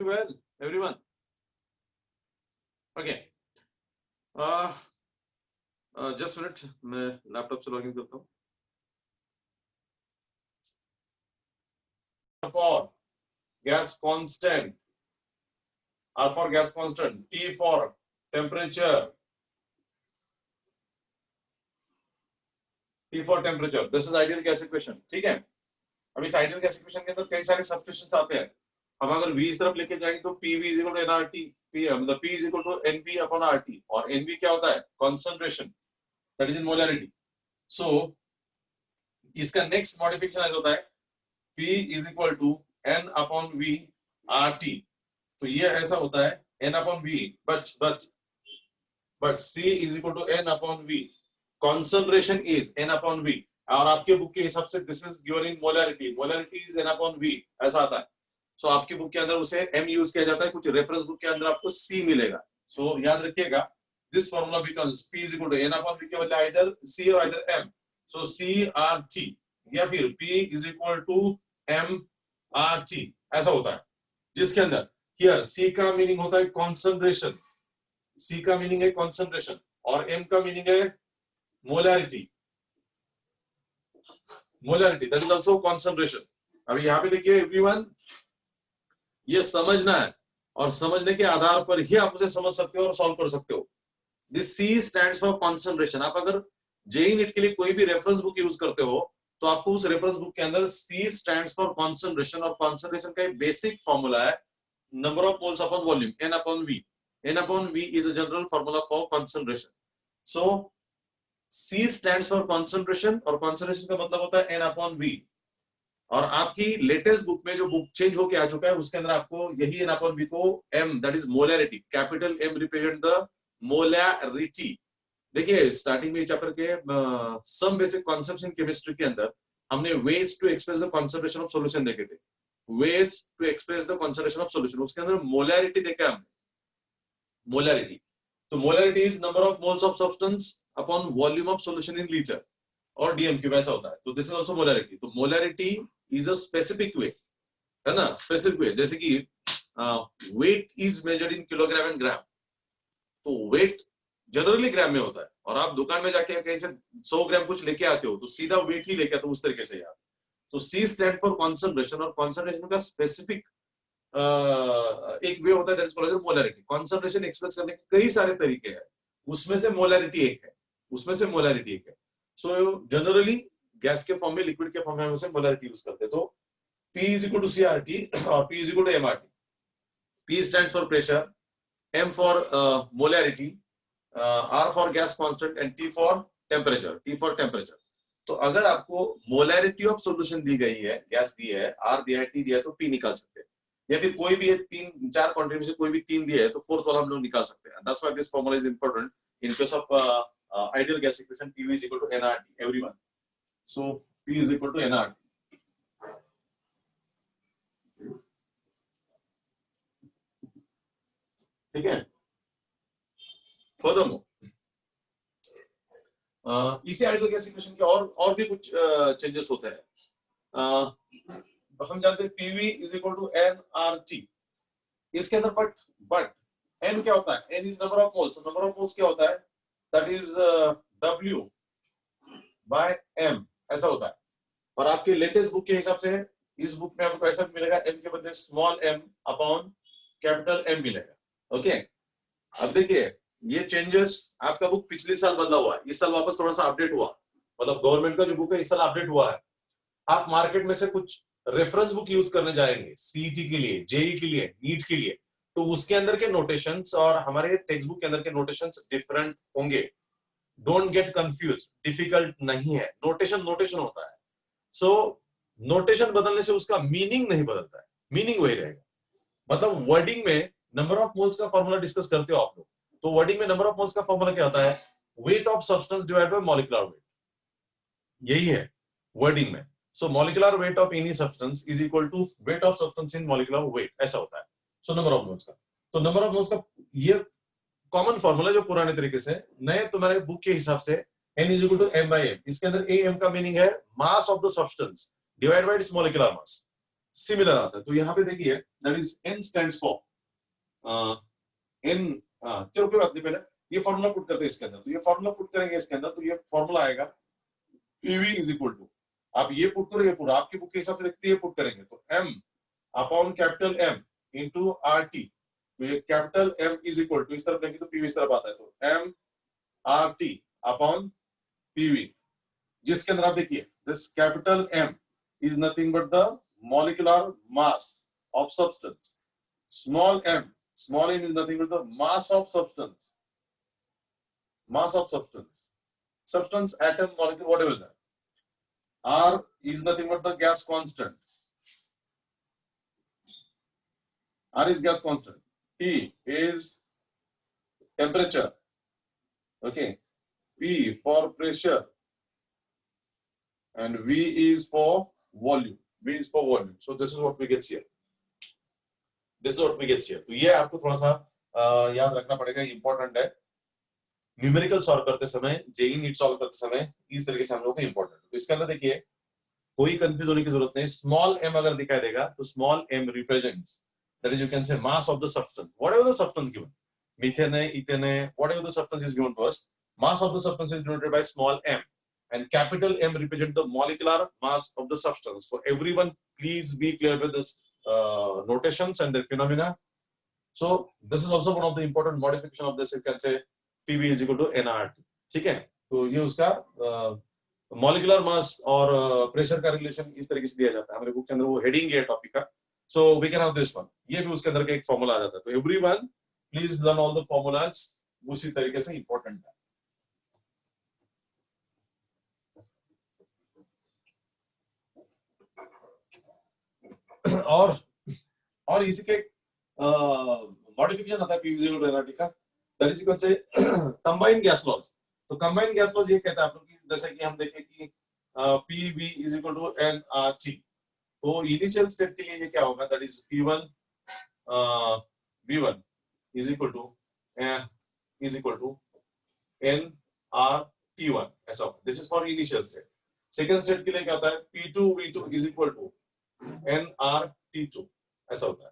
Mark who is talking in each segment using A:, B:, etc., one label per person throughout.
A: well, everyone. Okay. Just a minute. मैं laptop से login करता हूँ. For gas constant, R for gas constant, T for temperature, T for temperature. This is ideal gas equation. ठीक है. अब इस ideal gas equation के अंदर कई सारे सब्स्टिट्यूशंस आते हैं. हम अगर V इस तरफ लेके जाएंगे तो PV is equal to nRT, मतलब P is equal to NV upon RT, और NV क्या होता है? Concentration, that is in molarity. So इसका नेक्स्ट मॉडिफिकेशन ऐसा होता है P is equal to N upon V RT. तो ये ऐसा होता है N upon V, but C is equal to N upon V. Concentration is N upon V. और आपके बुक के हिसाब से this is given in molarity. Molarity is N upon V, ऐसा आता है. सो आपकी बुक के अंदर उसे M यूज किया जाता है, कुछ रेफरेंस बुक के अंदर आपको C मिलेगा. सो याद रखिएगा, this formula becomes P is equal to N upon V के बदले आइदर C और आइदर M. सो CRT या फिर P is equal to MRT ऐसा होता है, जिसके अंदर हियर C का मीनिंग होता है कॉन्सेंट्रेशन, C का मीनिंग है कॉन्सेंट्रेशन, और M का मीनिंग है molarity. Molarity that is also concentration. अभी यहाँ पे देखिए एवरीवन, ये समझना है और समझने के आधार पर ही आप उसे समझ सकते हो और सॉल्व कर सकते हो. This C stands for concentration. आप अगर जेईई नीट के लिए कोई भी रेफरेंस बुक यूज करते हो तो आपको उस रेफरेंस बुक के अंदर C स्टैंड्स फॉर कंसंट्रेशन, और कंसंट्रेशन का एक बेसिक फॉर्मूला है number of moles upon volume, N upon V. N upon V is a general formula for concentration. So C stands for concentration, और concentration का मतलब होता है N upon V. और आपकी लेटेस्ट बुक में जो बुक चेंज होके आ चुका है उसके अंदर आपको यही N upon V को M, that is molarity, capital M represent the molarity. देखिए स्टार्टिंग में चैप्टर के some basic concepts in chemistry के अंदर हमने ways to express the concentration of solution देखे थे. Ways to express the concentration of solution, उसके अंदर मोलैरिटी देखा हमने. मोलैरिटी, तो molarity is number of moles of substance upon volume of solution in litre, और डीएमक्यू वैसा होता है. तो दिस इज आल्सो मोलैरिटी. तो molarity is a specific way, है ना, स्पेसिफिक वे. जैसे कि weight is measured in kilogram and gram, तो वेट जनरली ग्राम में होता है, और आप दुकान में जाके कहीं से 100 ग्राम कुछ लेके आते हो तो सीधा वेट ही लेके आते हो उस तरीके से यार. तो C स्टैंड फॉर कंसंट्रेशन, और कंसंट्रेशन का स्पेसिफिक एक वे होता है that is called molarity. Concentration express करने के कई सारे तरीके हैं, उसमें से मोलैरिटी एक है, उसमें से मोलैरिटी एक है. सो जनरली गैस के फॉर्म में, लिक्विड के फॉर्म में हम उसे मोलैरिटी यूज करते हैं. तो P is equal to CRT और P is equal to MRT. P stands for pressure, M for molarity, R for gas constant and T for temperature. T for temperature. तो अगर आपको मोलैरिटी ऑफ सॉल्यूशन दी गई है, gas दी है, R दिया है, T दिया है, तो P निकाल सकते हैं, या फिर कोई भी है, 3-4 क्वांटिटी में से कोई भी 3 दिया है तो फोर्थ वाला हम लोग निकाल सकते हैं. That's why this formula is important in case of ideal gas equation. PV is equal to nRT, everyone. So P is equal to nRT. ठीक है. Furthermore, इसी आइडियल गैस इक्वेशन के और भी कुछ चेंजेस होते हैं. हम जानते हैं PV is equal to nRT. इसके अंदर बट N क्या होता है? N is number of moles. Number of moles क्या होता है? That is W by M, ऐसा होता है. और आपके लेटेस्ट बुक के हिसाब से इस बुक में आपको ऐसा मिलेगा, M के बदले small m upon capital M मिलेगा. ओके. अब देखिए ये चेंजेस, आपका बुक पिछले साल बदला हुआ है, इस साल वापस थोड़ा सा अपडेट हुआ, मतलब गवर्नमेंट का जो बुक है इस साल अपडेट हुआ है. आप मार्केट में से कुछ रेफरेंस बुक यूज करने जाएंगे सीईटी के लिए, जेईई के लिए, नीट के लिए, तो उसके अंदर के नोटेशंस और हमारे टेक्स्ट बुक के अंदर के नोटेशंस डिफरेंट होंगे. डोंट गेट कंफ्यूज, डिफिकल्ट नहीं है, नोटेशन नोटेशन होता है. सो नोटेशन बदलने से उसका मीनिंग नहीं बदलता है, मीनिंग वही रहेगा. मतलब वर्डिंग में नंबर ऑफ मोल्स का फॉर्मूला डिस्कस करते हो आप लोग, तो वर्डिंग में नंबर ऑफ मोल्स का फॉर्मूला क्या होता है? Weight of substance divided by molecular weight, यही है वर्डिंग में. So molecular weight of any substance is equal to weight of substance in molecular weight, ऐसा होता है. सो नंबर ऑफ मोल्स का, तो नंबर ऑफ मोल्स का ये कॉमन फॉर्मूला जो पुराने तरीके से, नए तुम्हारे बुक के हिसाब से N is equal to M by M. इसके अंदर AM का मीनिंग है मास of the substance divided bye it's molecular mass. Similar आता है। तो यहाँ पे देखिए that is n stands for n, चलो कोई बात नहीं, पहले ये फॉर्मूला पुट करते हैं इसके अंदर। तो ये फॉर्मूला पुट करेंगे इसके अंदर, तो ये फॉर्मूला आएगा PV इज इक्वल टू, आप ये पुट करो, ये पूरा आपकी बुक के हिसाब से देखते ये पुट करेंगे, तो M upon capital M into RT, तो ये capital M is equal to, इस तरफ लेंगे तो PV इस तरफ आता है, तो M RT अपॉन PV, जिसके अंदर आप देखिए this capital M is nothing but the molecular mass of substance. Small m is nothing but the mass of substance. Mass of substance. Substance, atom, molecule, whatever is that. R is nothing but the gas constant. R is gas constant. T is temperature. Okay. P for pressure. And V is for volume. V is for volume. So this is what we get here. This is what we get here. तो ये आपको थोड़ा सा याद रखना पड़ेगा, important है। Numerical solve करते समय, जेई नीट सॉल्व करते समय इस तरीके से हम लोग को इंपॉर्टेंट है। तो इसके अंदर देखिए कोई कंफ्यूज होने की जरूरत नहीं। स्मॉल m अगर दिखाई देगा तो small m represents, that is you can say mass of the substance, whatever the substance given, methane है, इथेन है, whatever the substance is given to us, mass of the substance is denoted by small m. And capital M represent the molecular mass of the substance. So everyone, please be clear with this notations and the phenomena. So this is also one of the important modification of this. You can say PV is equal to nRT. ठीक है? तो ये उसका molecular mass और pressure का relation इस तरीके से दिया जाता है। हमारे बुक के अंदर वो heading है टॉपिक का. So we can have this one. ये भी उसके अंदर का एक फॉर्मूला आ जाता है। तो everyone, please learn all the formulas. उसी तरीके से important है। और इसी के मॉडिफिकेशन आता है PV0 nRT का, that is you can say combined gas laws. तो कंबाइंड गैस लॉज ये कहता है आप लोग की, जैसे कि हम देखें कि PV is equal to nRT, तो इनिशियल स्टेट के लिए ये क्या होगा, that is P1 V1 is equal to nRT1, ऐसा होगा। This is for initial state. Second state के लिए क्या होता है, P2 V2 is equal to nRT2, ऐसा होता है।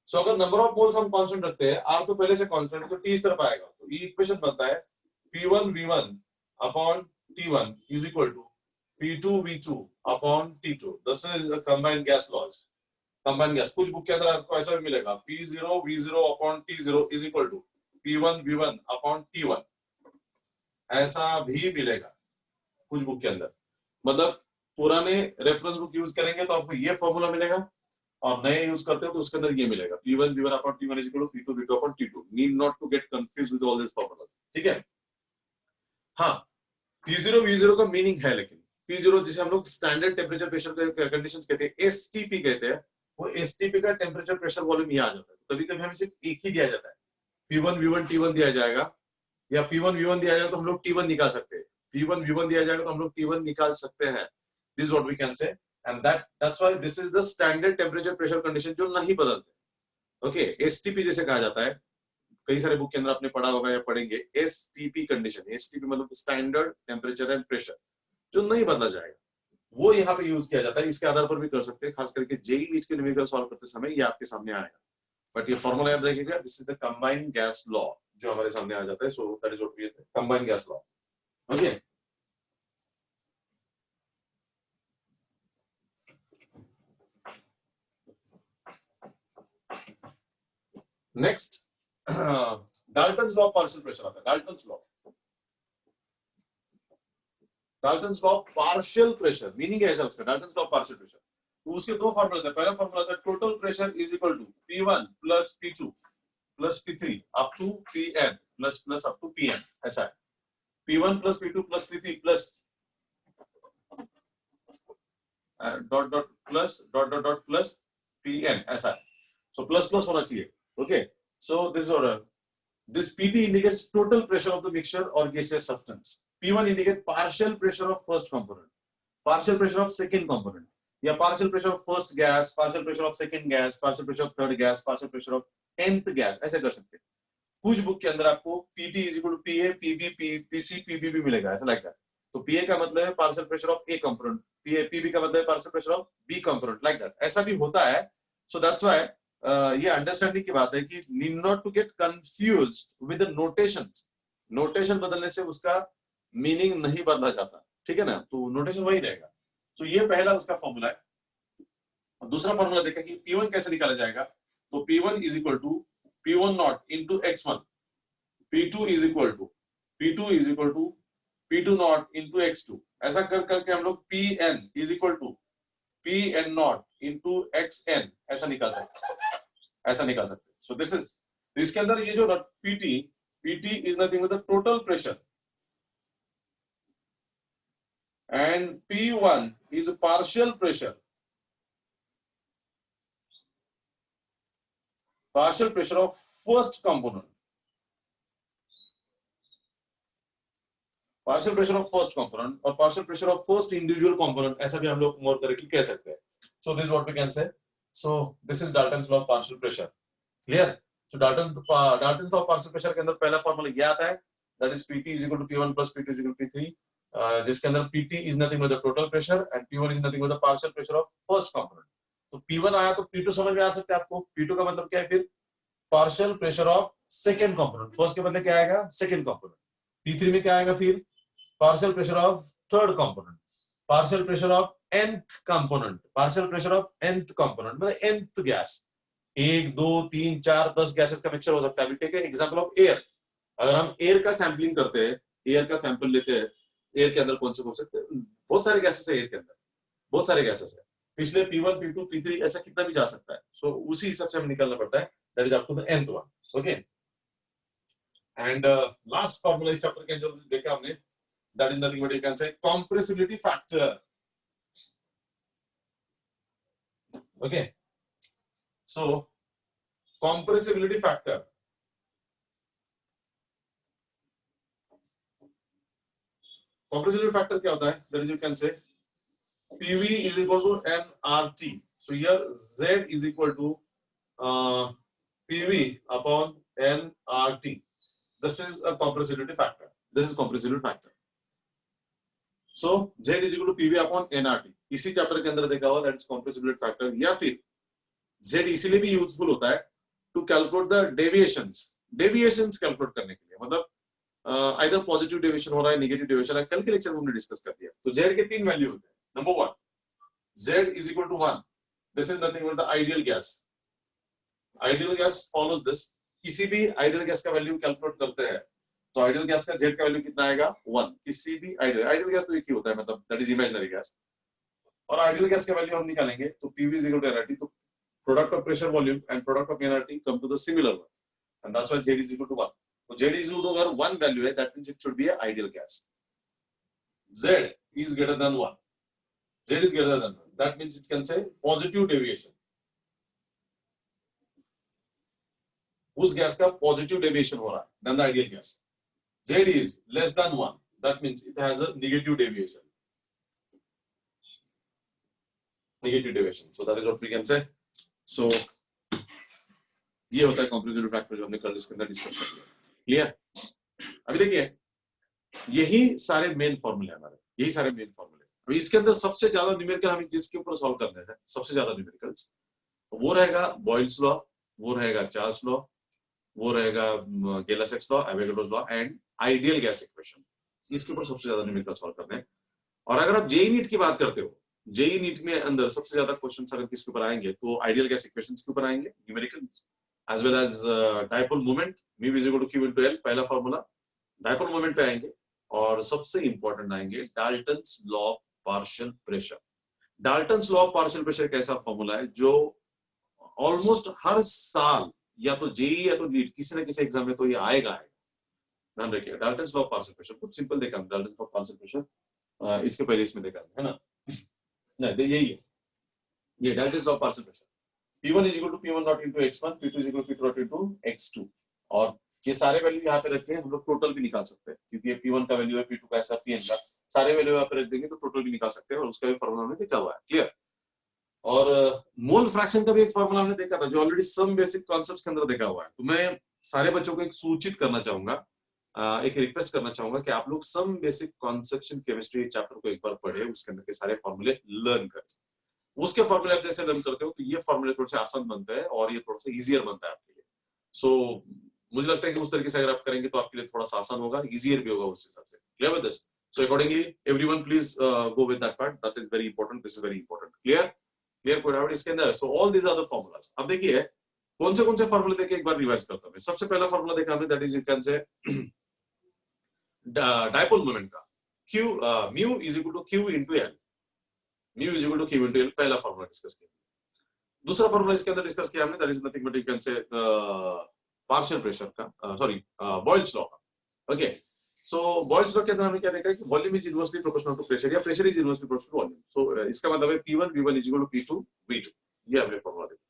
A: सो अगर नंबर ऑफ मोल्स हम कांस्टेंट रखते हैं, R तो पहले से कांस्टेंट है, तो T इस तरफ आएगा, तो ये इक्वेशन बनता है P1 V1 upon T1 is equal to P2 V2 upon T2। This is a combined gas laws. Combined gas कुछ बुक के अंदर आपको ऐसा भी मिलेगा, P0 V0 upon T0 is equal to P1 V1 upon T1, ऐसा भी मिलेगा कुछ बुक के अंदर। मतलब पुराने रेफरेंस बुक यूज करेंगे तो आपको ये फॉर्मूला मिलेगा, और नए यूज करते हो तो उसके अंदर ये मिलेगा, P1 V1 upon T1 is equal to P2 V2 upon T2। Need not to get confused with all this formula, ठीक है। हाँ, P0 V0 का मीनिंग है, लेकिन P0 जिसे हम लोग स्टैंडर्ड टेम्परेचर प्रेशर कंडीशंस कहते हैं, STP कहते हैं, वो STP का टेम्परेचर प्रेशर वॉल्यूम ये आ जाता है। कभी कभी हमें सिर्फ एक ही दिया जाता है, P1 V1 T1 दिया जाएगा, या P1 V1 दिया जाएगा तो हम लोग T1 निकाल सकते हैं, P1 V1 दिया जाएगा तो हम लोग T1 निकाल सकते हैं। This is what we can say, and that's why this is the standard temperature pressure condition जो नहीं बदलते। Okay, STP जैसे कहा जाता है, कई सारे बुक के अंदर आपने पढ़ा होगा या पढ़ेंगे, STP कंडीशन। STP मतलब स्टैंडर्ड टेम्परेचर एंड प्रेशर, जो नहीं बदला जाएगा, वो यहाँ पे यूज किया जाता है। इसके आधार पर भी कर सकते हैं, खास करके जेई नीट के न्यूमेरिकल सॉल्व करते समय ये आपके सामने आएगा। बट ये फॉर्मूला याद रखिएगा, this is the combined gas law जो हमारे सामने आ जाता है। So that is what we कहते हैं combined gas law. Okay, next Dalton's law of partial pressure आता है। Dalton's law of partial pressure meaning है उसका, Dalton's law of partial pressure. तो उसके दो फॉर्मूला थे। पहला फॉर्मूला था total pressure is equal to P1 plus P2 plus P3 up to Pn plus plus up to Pn, ऐसा है। P1 plus P2 plus P3 plus dot dot plus dot dot dot plus Pn, ऐसा है। So plus plus होना चाहिए। Okay, so this is order. This PP indicates total pressure of the mixture or gaseous substance. P1 indicates partial pressure of first component, partial pressure of second component, या partial pressure of first gas, partial pressure of second gas, partial pressure of third gas, partial pressure of nth gas, ऐसे कर सकते हैं। कुछ book के अंदर आपको PT is equal to PA, PB, PC, PB भी मिलेगा, ऐसा लगता है। तो पीए का मतलब है partial pressure of A component, PB का मतलब है partial pressure of B component, like that. ऐसा भी होता है। सो दैट्स व्हाई ये अंडरस्टैंडिंग की बात है कि need not to get confused with the notations. Notation बदलने से उसका मीनिंग नहीं बदला जाता, ठीक है ना, तो नोटेशन वही रहेगा। तो ये पहला उसका फॉर्मूला है। और दूसरा फॉर्मूला देखा कि P1 कैसे निकाला जाएगा, तो P1 is equal to P1 not into x1, P2 is equal to P2 not into x2। ऐसा कर करके हम लोग Pn is equal to Pn not into xn ऐसा निकाल सकते। सो दिस इज, तो इसके अंदर ये जो PT is nothing with the total pressure and P1 is partial pressure of first component, partial pressure of first component और partial pressure of first individual component, ऐसा भी हम लोग more correctly कह सकते हैं। So this is what we can say. So this is Dalton's law of partial pressure. Clear? So Dalton's law of partial pressure के अंदर पहला फॉर्मूला ये आता है, that is PT is equal to P1 plus P2 is equal to P3, जिसके अंदर PT is nothing but the total pressure and P1 is nothing but the partial pressure of first component. तो P1 आया तो P2 समझ में आ सकता है आपको। P2 का मतलब क्या है फिर, partial pressure of second component, first के बदले क्या आएगा, second component। P3 में क्या आएगा फिर, partial pressure of third component, partial pressure of nth component, partial pressure of nth component मतलब nth गैस, 1 2 3 4 10 गैसेस का मिक्सचर हो सकता है। टेक एग्जांपल ऑफ एयर, अगर हम एयर का सैंपलिंग करते हैं, एयर का सैंपल लेते हैं, एयर के अंदर कौन से हो सकते हैं, बहुत सारे गैसेस है एयर के अंदर, बहुत सारे गैसेस है, पिछले P1 P2 P3 ऐसा कितना भी जा सकता है। सो उसी हिसाब से हमें निकालना पड़ता है, that is up to the nth one. Okay, and last formula इस चैप्टर के अंदर जो देखा हमने, that is nothing but you can say compressibility factor. Okay, so compressibility factor, compressibility factor क्या होता है, that is you can say PV is equal to nRT. So here Z is equal to PV upon nRT. This is a compressibility factor. This is compressibility factor. So Z is equal to PV upon nRT. इसी chapter के अंदर देखा हुआ, that is compressibility factor। या फिर Z इसीलिए भी useful होता है to calculate the deviations calculate करने के लिए, मतलब either पॉजिटिव डेविएशन हो रहा है, नेगेटिव डेविएशन है, कल के लेक्चर में हमने डिस्कस कर दिया। तो Z के तीन वैल्यू होते हैं। Number 1, Z is equal to 1. This is nothing but the ideal gas. Ideal gas follows this. किसी भी आइडियल गैस का वैल्यू कैलकुलेट करते हैं तो आइडियल गैस का Z का वैल्यू कितना आएगा, 1। किसी भी आइडियल गैस तो एक ही होता है, मतलब दैट इज इमेजिनरी गैस। और आइडियल गैस का वैल्यू हम निकालेंगे तो PV is equal to nRT, तो product of pressure volume and product of nRT come to the similar one, and that's why Z is equal to 1. तो Z is equal to अगर 1 value है, that means it should be a ideal gas. Z is greater than 1. Z is greater than 1. That means it can say positive deviation. उस gas का positive deviation हो रहा है than the ideal gas. Z is less than 1. That means it has a negative deviation. Negative deviation. So that is what we can say. So ये होता है compressibility factor जो हमने कल इसके अंदर डिस्कस कर लिया। क्लियर? अभी देखिए, यही सारे मेन फॉर्मूले हमारे, यही सारे मेन फॉर्मूले। अभी इसके अंदर सबसे ज्यादा न्यूमेरिकल हमें जिसके ऊपर सॉल्व करने हैं, सबसे ज्यादा न्यूमेरिकल्स, वो रहेगा बॉयल्स लॉ, वो रहेगा चार्ल्स लॉ, वो रहेगा Gay Lussac's law, Avogadro's law and ideal gas equation. इसके ऊपर सबसे ज्यादा न्यूमेरिकल सॉल्व करने हैं। और अगर आप जेईई नीट की बात करते हो, जेईई नीट में अंदर सबसे ज्यादा क्वेश्चंस अगर किसके ऊपर आएंगे तो आइडियल गैस इक्वेशंस के ऊपर आएंगे, numerical as well as dipole moment, mu is equal to q into l, पहला फार्मूला डायपोल मोमेंट पे आएंगे। और सबसे इंपॉर्टेंट आएंगे Dalton's law of partial pressure. Dalton's law of partial pressure एक ऐसा फॉर्मूला है जो ऑलमोस्ट हर साल या तो जेईई या तो नीट किसी ना किसी एग्जाम में तो ये आएगा। ध्यान रखिएगा, Dalton's law of partial pressure कुछ सिंपल देखा हम, Dalton's law of partial pressure इसके पहले इसमें देखा है ना, नहीं यही है, ये Dalton's law of partial pressure. P1 is equal to P1 not into x1, P2 is equal to P2 not into x2। और ये सारे वैल्यू यहाँ पे रख के हम लोग टोटल भी निकाल सकते हैं, क्योंकि ये P1 का वैल्यू है, P2 का ऐसा, Pn का सारे वैल्यू यहाँ पे रख देंगे तो टोटल भी निकाल सकते हैं, और उसका भी फॉर्मूला हमने देखा हुआ है। क्लियर? और मोल फ्रैक्शन का भी एक फॉर्मूला हमने देखा था जो ऑलरेडी सम बेसिक कॉन्सेप्ट्स के अंदर देखा हुआ है। तो मैं सारे बच्चों को एक सूचित करना चाहूंगा एक रिक्वेस्ट करना चाहूंगा कि आप लोग some basic concept in chemistry chapter को एक बार पढ़े, उसके अंदर के सारे फॉर्मूले लर्न करें। उसके फॉर्मूले आप जैसे लर्न करते हो तो ये फॉर्मूले थोड़े से आसान बनते हैं और ये थोड़ा सा इजियर बनता है आपके लिए। सो मुझे लगता है कि उस तरीके से अगर आप करेंगे तो आपके लिए थोड़ा सा आसान होगा, इजियर भी होगा उस हिसाब से। Clear with this? So accordingly, everyone please go with that part. That is very important. This is very important. Clear? Clear कोई डाउट इसके अंदर? So all these are the formulas. अब देखिए कौन से फॉर्मूले देखे एक बार रिवाइज करता हूं मैं। सबसे पहला फॉर्मूला देखा हमने, दैट इज यू कैन से डायपोल मोमेंट का q mu is equal to q into l. mu is equal to q into l पहला फॉर्मूला डिस्कस किया। दूसरा फॉर्मूला इसके अंदर डिस्कस किया हमने, that is nothing but you can say partial pressure का, सॉरी बॉयल्स लॉ का। Okay, so Boyle's law के अंदर हमने क्या देखा है कि volume is inversely proportional to pressure या pressure is inversely proportional to volume. So इसका मतलब है P1 V1 is equal to P2 V2, ये हमने फॉर्मूला देखा।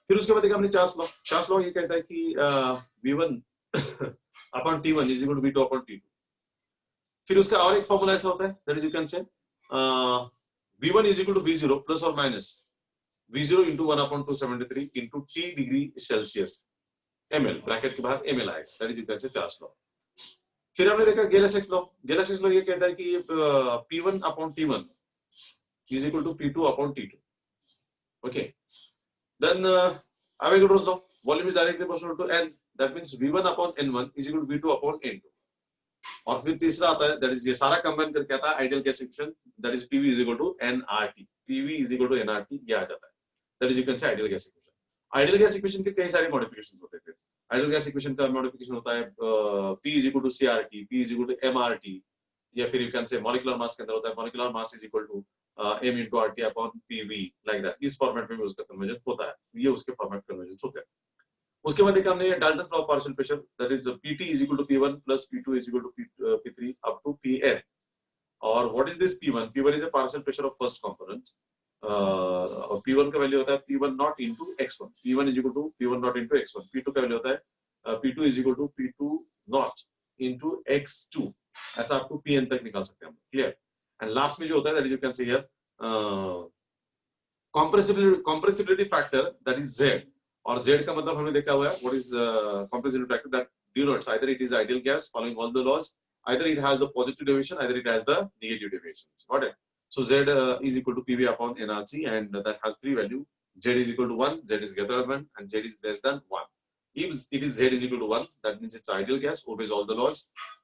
A: फिर उसके बाद देखा हमने चार्ल्स लॉ ये कहता है कि V1 upon T1 is equal to V2 upon T2। फिर उसका और एक फॉर्मूला ऐसा होता है, दैट इज यू कैन से V1 is equal to V0 plus or minus V0 into 1 upon 273 into T degree Celsius ml, bracket के बाहर ml आएगा, दैट इज यू कैन से चार्ल्स लॉ। फिर हमने देखा गेला-सेक्स लॉ। गेला-सेक्स लॉ ये कहता है कि P1 upon T1 is equal to P2 upon T2। Okay, then Avogadro's law, volume is directly proportional to N, that means V1 upon N1 is equal to V2 upon N2। और फिर तीसरा आता है, that is ये सारा combine करके आता है ideal gas equation, that is PV is equal to nRT। PV is equal to nRT ये आ जाता है, दैट इज यू कैन से ideal gas equation. Ideal gas equation के कई सारे मॉडिफिकेशंस होते हैं। आइडियल गैस इक्वेशन का मॉडिफिकेशन होता है P is equal to CRT, P is equal to MRT, या फिर you can say molecular mass के अंदर होता है molecular mass is equal to M into RT upon PV, like that. इस फॉर्मेट में भी उसका कन्वर्जन होता है, ये उसके फॉर्मेट कन्वर्जन होते हैं। उसके बाद देखा हमने Dalton law of partial pressure, that is PT is equal to P1 plus P2 is equal to P3 up to Pn। और what is this P1? P1 is a partial pressure of first component, और P1 का value होता है P1 not into x1। P1 is equal to P1 not into x1। P2 का value होता है P2 is equal to P2 not into x2। ऐसा आपको Pn तक निकाल सकते हैं हम। क्लियर? एंड लास्ट में जो होता है दैट इज यू कैन से here compressibility factor, that is Z। और Z का मतलब हमने देखा हुआ है what is compressibility factor, that denotes either it is ideal gas following all the laws, either it has the positive deviation, either it has the negative deviation। Got it? So Z is equal to PV upon nRT, and that has three value. Z is equal to 1, Z is greater than 1, and Z is less than 1। If it is Z is equal to 1, that means it's ideal gas, obeys all the laws।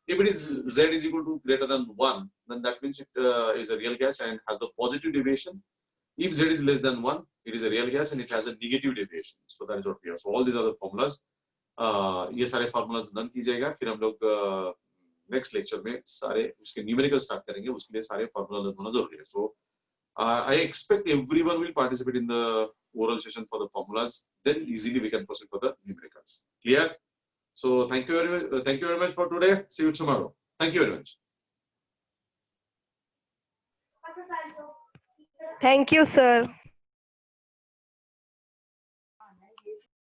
A: If it is Z is equal to greater than 1, then that means it is a real gas and has the positive deviation। If Z is less than 1, it is a real gas and it has a negative deviation। So that is what we have। So all these are the formulas। ये सारे formulas learn कीजिएगा, फिर हम लोग next lecture में सारे उसके numerical start करेंगे, उसके लिए सारे फॉर्मूला लर्न होना जरूरी है। सो I expect everyone will participate in the oral session for the formulas, then easily we can proceed for the numericals। Clear? So thank you very much for today. See you tomorrow। Thank you very much।
B: Thank you, sir.